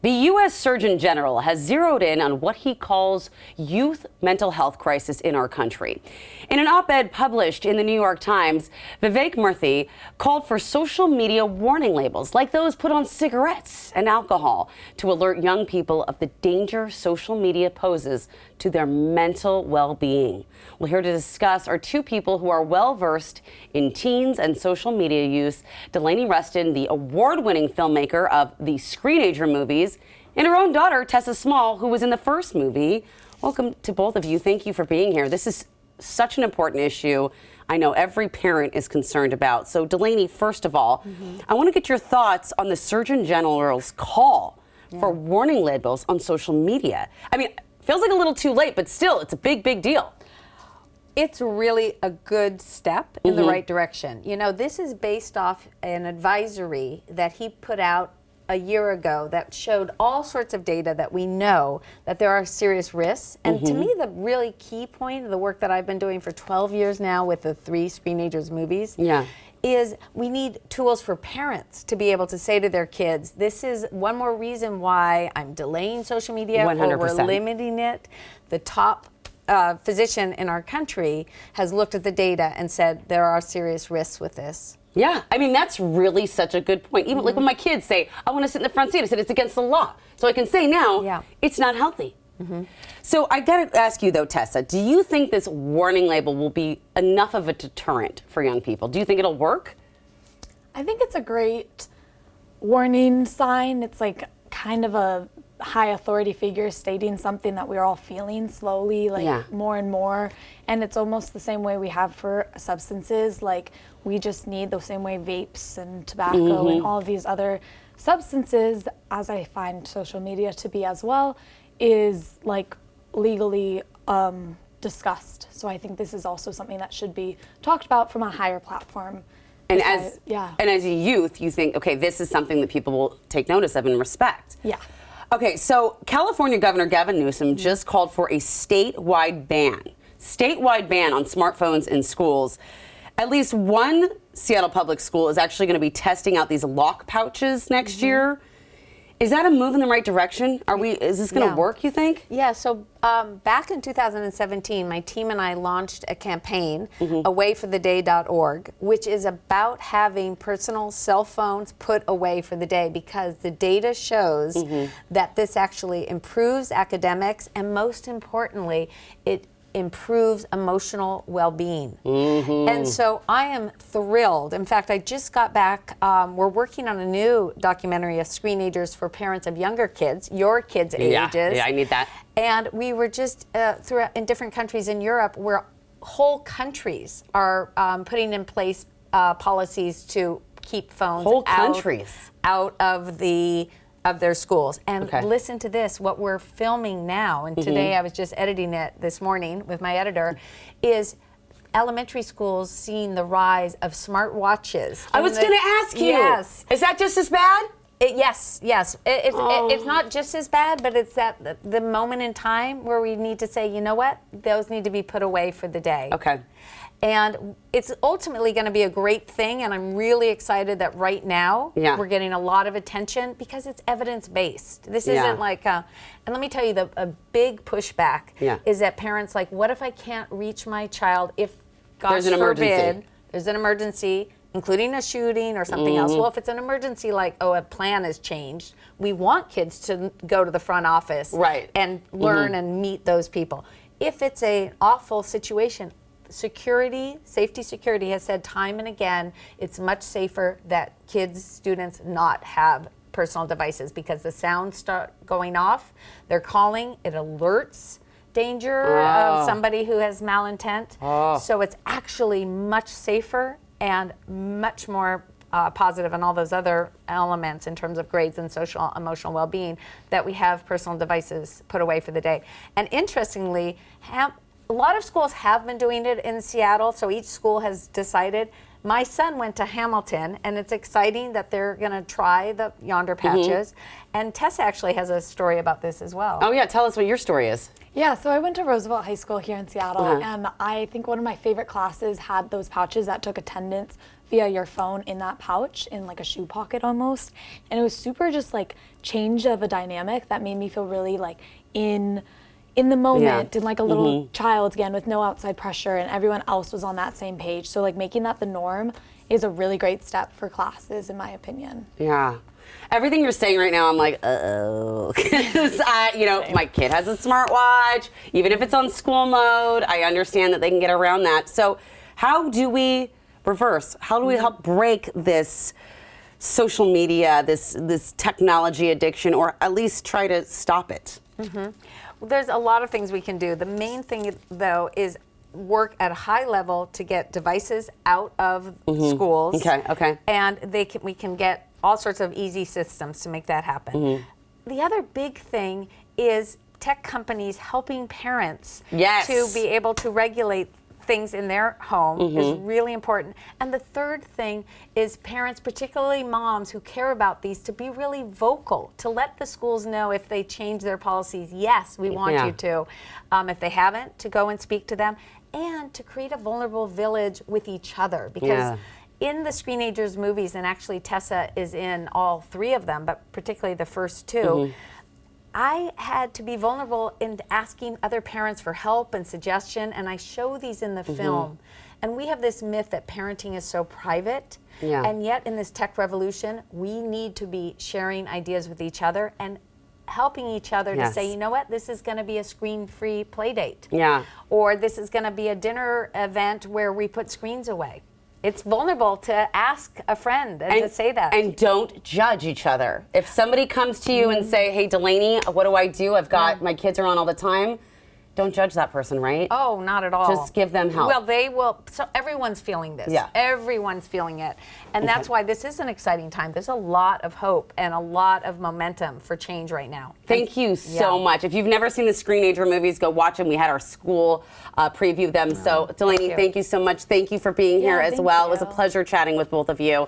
The U.S. Surgeon General has zeroed in on what he calls youth mental health crisis in our country. In an op-ed published in the New York Times, Vivek Murthy called for social media warning labels like those put on cigarettes and alcohol to alert young people of the danger social media poses to their mental well-being. Well, here to discuss are two people who are well-versed in teens and social media use. Delaney Rustin, the award-winning filmmaker of the Screenager movies, and her own daughter, Tessa Small, who was in the first movie. Welcome to both of you. Thank you for being here. This is such an important issue I know every parent is concerned about. So, Delaney, first of all, I want to get your thoughts on the Surgeon General's call for warning labels on social media. I mean, feels like a little too late, but still, it's a big, big deal. It's really a good step in the right direction. You know, this is based off an advisory that he put out a year ago that showed all sorts of data that we know that there are serious risks. And to me, the really key point of the work that I've been doing for 12 years now with the 3 Screenagers movies is we need tools for parents to be able to say to their kids, this is one more reason why I'm delaying social media 100%. or we're limiting it. The top physician in our country has looked at the data and said there are serious risks with this. Yeah, I mean, that's really such a good point. Even like when my kids say, I want to sit in the front seat, I said, it's against the law. So I can say now, it's not healthy. So I got to ask you, though, Tessa, do you think this warning label will be enough of a deterrent for young people? Do you think it'll work? I think it's a great warning sign. It's like kind of a high authority figure stating something that we're all feeling slowly, like more and more. And it's almost the same way we have for substances. Like we just need the same way vapes and tobacco and all of these other substances, as I find social media to be as well, is like legally discussed. So I think this is also something that should be talked about from a higher platform. And as a youth, you think, okay, this is something that people will take notice of and respect. Yeah. Okay, so California Governor Gavin Newsom just called for a statewide ban on smartphones in schools. At least one Seattle public school is actually going to be testing out these lock pouches next year. Is that a move in the right direction? Is this going to work, you think? Yeah, so back in 2017, my team and I launched a campaign, awayfortheday.org, which is about having personal cell phones put away for the day, because the data shows that this actually improves academics, and most importantly, it improves emotional well-being. And so I am thrilled. In fact, I just got back, we're working on a new documentary of Screenagers for parents of younger kids, your kids' ages. Yeah, I need that. And we were just in different countries in Europe where whole countries are putting in place policies to keep phones out of their schools. And listen to this, what we're filming now, and today I was just editing it this morning with my editor, is elementary schools seeing the rise of smart watches. I was going to ask you. Yes. Is that just as bad? Yes. It's not just as bad, but it's that the moment in time where we need to say, you know what, those need to be put away for the day. Okay. And it's ultimately going to be a great thing, and I'm really excited that right now we're getting a lot of attention because it's evidence-based. This isn't like, and let me tell you, a big pushback is that parents like, what if I can't reach my child if, gosh forbid, there's an emergency, including a shooting or something else. Well, if it's an emergency like, a plan has changed, we want kids to go to the front office and learn and meet those people. If it's an awful situation, safety security has said time and again, it's much safer that students not have personal devices, because the sounds start going off, they're calling, it alerts danger of somebody who has malintent. So it's actually much safer and much more positive on all those other elements in terms of grades and social emotional well-being that we have personal devices put away for the day. And interestingly, a lot of schools have been doing it in Seattle, so each school has decided. My son went to Hamilton, and it's exciting that they're going to try the Yonder patches. And Tessa actually has a story about this as well. Oh, yeah. Tell us what your story is. Yeah, so I went to Roosevelt High School here in Seattle, and I think one of my favorite classes had those pouches that took attendance via your phone in that pouch, in like a shoe pocket almost. And it was super just like change of a dynamic that made me feel really like in the moment and like a little child again with no outside pressure, and everyone else was on that same page. So like making that the norm is a really great step for classes, in my opinion. Yeah. Everything you're saying right now, I'm like, uh-oh. Because my kid has a smartwatch. Even if it's on school mode, I understand that they can get around that. So how do we reverse? How do we help break this social media, this technology addiction, or at least try to stop it? Well, there's a lot of things we can do. The main thing, though, is work at a high level to get devices out of schools. Okay. And we can get all sorts of easy systems to make that happen. The other big thing is tech companies helping parents to be able to regulate things in their home is really important. And the third thing is parents, particularly moms who care about these, to be really vocal, to let the schools know if they change their policies, yes, we want you to. If they haven't, to go and speak to them, and to create a vulnerable village with each other. Because in the Screenagers movies, and actually Tessa is in all 3 of them, but particularly the first 2, I had to be vulnerable in asking other parents for help and suggestion, and I show these in the film. And we have this myth that parenting is so private, and yet in this tech revolution, we need to be sharing ideas with each other and helping each other to say, you know what, this is going to be a screen-free play date. Or this is going to be a dinner event where we put screens away. It's vulnerable to ask a friend and to say that. And don't judge each other. If somebody comes to you and say, hey, Delaney, what do I do? I've got, my kids are on all the time. Don't judge that person, right? Oh, not at all. Just give them help. Well, they will. So everyone's feeling this. Everyone's feeling it. And that's why this is an exciting time. There's a lot of hope and a lot of momentum for change right now. Thank you so much. If you've never seen the Screenager movies, go watch them. We had our school preview them. So, Delaney, thank you so much. Thank you for being here as well. It was a pleasure chatting with both of you.